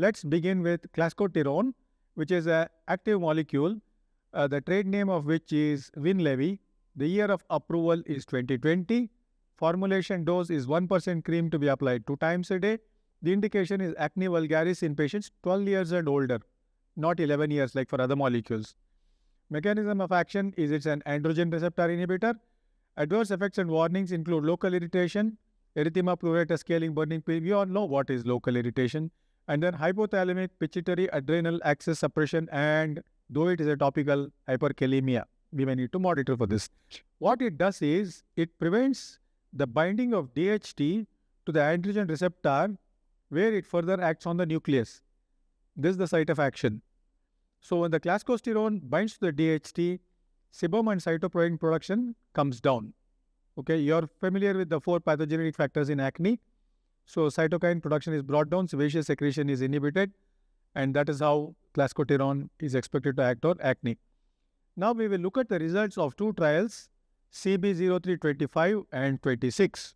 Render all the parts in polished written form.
let's begin with Clascotyron, which is an active molecule, the trade name of which is Vin Levy. The year of approval is 2020. Formulation dose is 1% cream to be applied 2 times a day. The indication is acne vulgaris in patients 12 years and older, not 11 years like for other molecules. Mechanism of action is it's an androgen receptor inhibitor. Adverse effects and warnings include local irritation, erythema, pruritus, scaling, burning pain. We all know what is local irritation. And then hypothalamic-pituitary-adrenal axis suppression, and though it is a topical, hyperkalemia. We may need to monitor for this. What it does is it prevents the binding of DHT to the androgen receptor, where it further acts on the nucleus. This is the site of action. So when the clascoterone binds to the DHT, sebum and cytokine production comes down. Okay, you're familiar with the 4 pathogenic factors in acne. So cytokine production is brought down, sebaceous secretion is inhibited, and that is how clascoterone is expected to act on acne. Now we will look at the results of 2 trials, CB0325 and 26.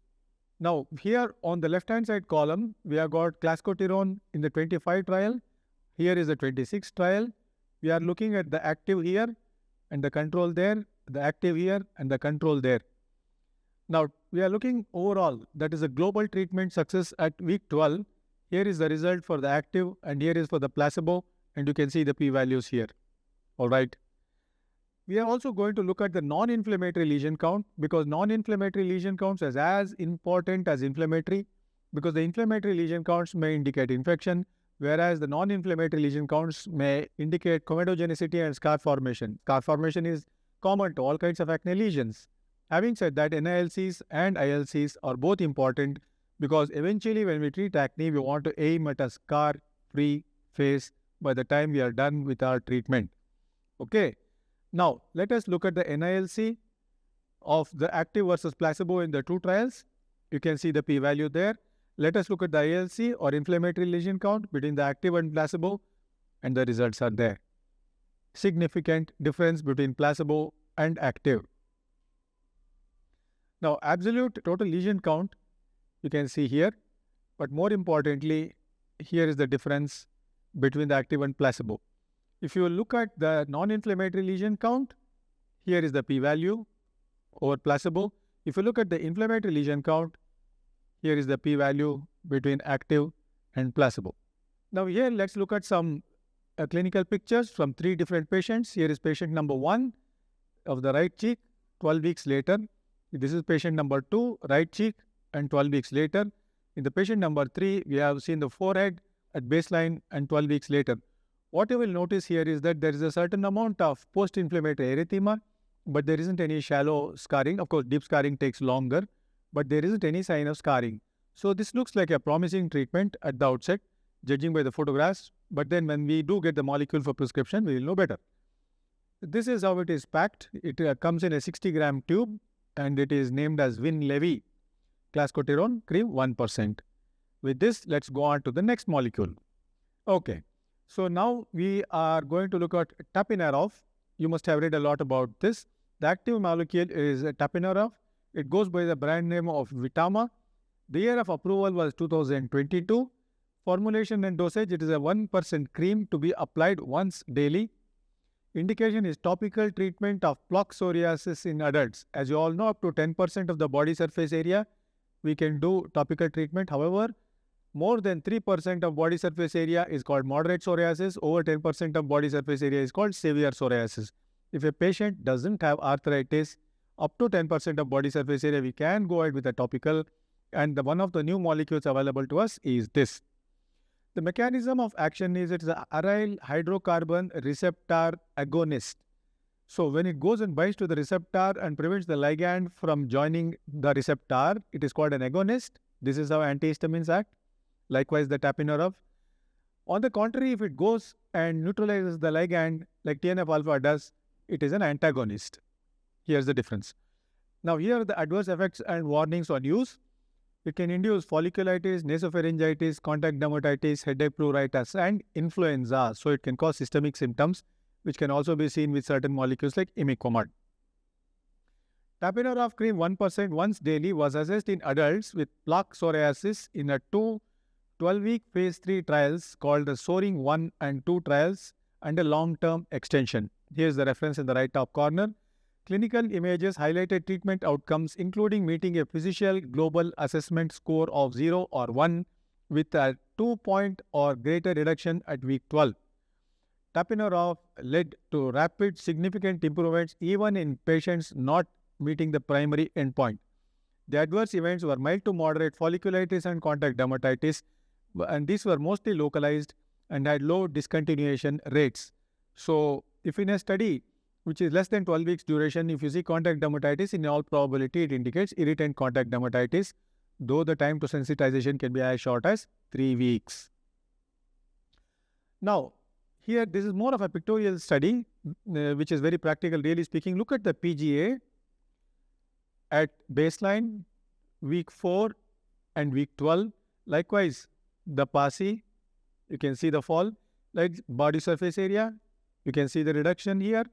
Now here on the left-hand side column, we have got clascoterone in the 25 trial. Here is the 26 trial. We are looking at the active here and the control there, the active here and the control there. Now, we are looking overall, that is a global treatment success at week 12. Here is the result for the active and here is for the placebo, and you can see the p-values here. All right. We are also going to look at the non-inflammatory lesion count, because non-inflammatory lesion counts is as important as inflammatory, because the inflammatory lesion counts may indicate infection, whereas the non-inflammatory lesion counts may indicate comedogenicity and scar formation. Scar formation is common to all kinds of acne lesions. Having said that, NILCs and ILCs are both important, because eventually when we treat acne, we want to aim at a scar-free face by the time we are done with our treatment. Okay. Now, let us look at the NILC of the active versus placebo in the 2 trials. You can see the p-value there. Let us look at the ILC or inflammatory lesion count between the active and placebo, and the results are there. Significant difference between placebo and active. Now, absolute total lesion count, you can see here, but more importantly, here is the difference between the active and placebo. If you look at the non-inflammatory lesion count, here is the p-value over placebo. If you look at the inflammatory lesion count, here is the p-value between active and placebo. Now here, let's look at some clinical pictures from 3 different patients. Here is patient number 1 of the right cheek, 12 weeks later. This is patient number 2, right cheek, and 12 weeks later. In the patient number 3, we have seen the forehead at baseline and 12 weeks later. What you will notice here is that there is a certain amount of post-inflammatory erythema, but there isn't any shallow scarring. Of course, deep scarring takes longer, but there isn't any sign of scarring. So this looks like a promising treatment at the outset, judging by the photographs. But then when we do get the molecule for prescription, we will know better. This is how it is packed. It comes in a 60-gram tube, and it is named as Vin Levy clascoterone cream 1%. With this, let's go on to the next molecule. Okay. So now we are going to look at tapinarof. You must have read a lot about this. The active molecule is tapinarof. It goes by the brand name of Vitama. The year of approval was 2022. Formulation and dosage, it is a 1% cream to be applied once daily. Indication is topical treatment of plaque psoriasis in adults. As you all know, up to 10% of the body surface area, we can do topical treatment. However, more than 3% of body surface area is called moderate psoriasis. Over 10% of body surface area is called severe psoriasis. If a patient doesn't have arthritis, up to 10% of body surface area, we can go ahead with a topical. And one of the new molecules available to us is this. The mechanism of action is it's an aryl hydrocarbon receptor agonist. So when it goes and binds to the receptor and prevents the ligand from joining the receptor, it is called an agonist. This is how antihistamines act. Likewise, the tapinarof. On the contrary, if it goes and neutralizes the ligand like TNF-alpha does, it is an antagonist. Here's the difference. Now, here are the adverse effects and warnings on use. It can induce folliculitis, nasopharyngitis, contact dermatitis, headache, pruritus, and influenza. So it can cause systemic symptoms, which can also be seen with certain molecules like imiquimod. Tapinarof cream 1% once daily was assessed in adults with plaque psoriasis in a 2 12-week phase 3 trials called the Soaring 1 and 2 trials and a long-term extension. Here's the reference in the right top corner. Clinical images highlighted treatment outcomes including meeting a physical global assessment score of 0 or 1 with a 2-point or greater reduction at week 12. Tapinarof led to rapid significant improvements even in patients not meeting the primary endpoint. The adverse events were mild to moderate folliculitis and contact dermatitis, and these were mostly localized and had low discontinuation rates. So, if in a study which is less than 12 weeks duration, if you see contact dermatitis, in all probability it indicates irritant contact dermatitis, though the time to sensitization can be as short as 3 weeks. Now, here this is more of a pictorial study which is very practical really speaking. Look at the PGA at baseline, week 4 and week 12. Likewise, the PASI, you can see the fall, like body surface area, you can see the reduction here.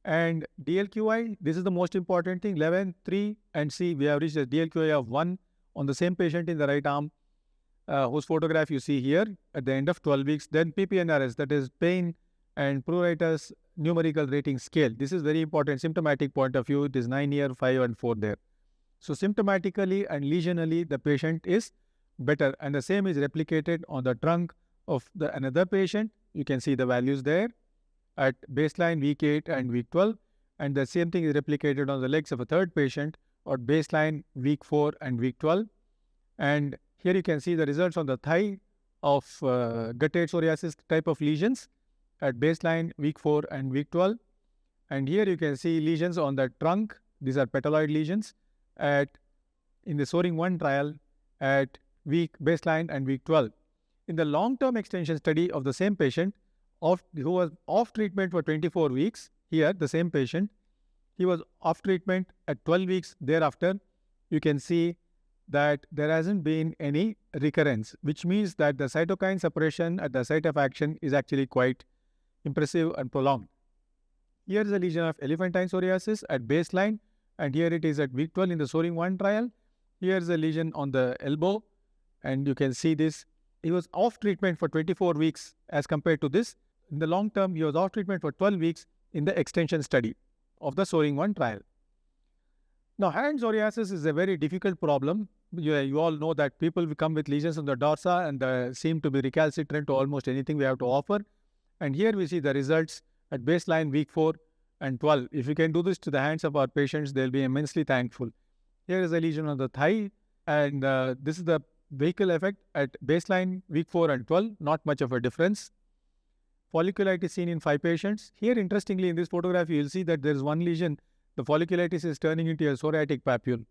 And DLQI, this is the most important thing, 11, 3 and C, we have reached a DLQI of 1 on the same patient in the right arm, whose photograph you see here at the end of 12 weeks. Then PPNRS, that is pain and pruritus numerical rating scale. This is very important symptomatic point of view. It is 9 here, 5 and 4 there. So symptomatically and lesionally the patient is better, and the same is replicated on the trunk of another patient. You can see the values there at baseline week 8 and week 12, and the same thing is replicated on the legs of a third patient or baseline week 4 and week 12. And here you can see the results on the thigh of guttate psoriasis type of lesions at baseline week 4 and week 12. And here you can see lesions on the trunk. These are petaloid lesions in the Soaring 1 trial at baseline and week 12. In the long-term extension study of the same patient who was off treatment for 24 weeks, here the same patient, he was off treatment at 12 weeks thereafter, you can see that there hasn't been any recurrence, which means that the cytokine suppression at the site of action is actually quite impressive and prolonged. Here is a lesion of elephantine psoriasis at baseline, and here it is at week 12 in the Soaring 1 trial. Here is a lesion on the elbow, and you can see this. He was off treatment for 24 weeks as compared to this. In the long term, he was off treatment for 12 weeks in the extension study of the Soaring 1 trial. Now, hand psoriasis is a very difficult problem. You all know that people will come with lesions on the dorsa and seem to be recalcitrant to almost anything we have to offer. And here we see the results at baseline week 4 and 12. If you can do this to the hands of our patients, they'll be immensely thankful. Here is a lesion on the thigh, and this is the vehicle effect at baseline week 4 and 12. Not much of a difference. Folliculitis seen in 5 patients. Here, interestingly, in this photograph, you will see that there is one lesion. The folliculitis is turning into a psoriatic papule.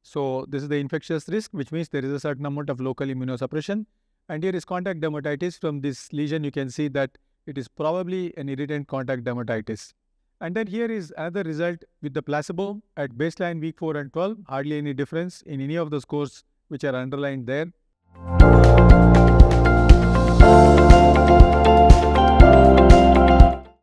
So, this is the infectious risk, which means there is a certain amount of local immunosuppression. And here is contact dermatitis. From this lesion, you can see that it is probably an irritant contact dermatitis. And then here is another result with the placebo at baseline week 4 and 12. Hardly any difference in any of the scores which are underlined there.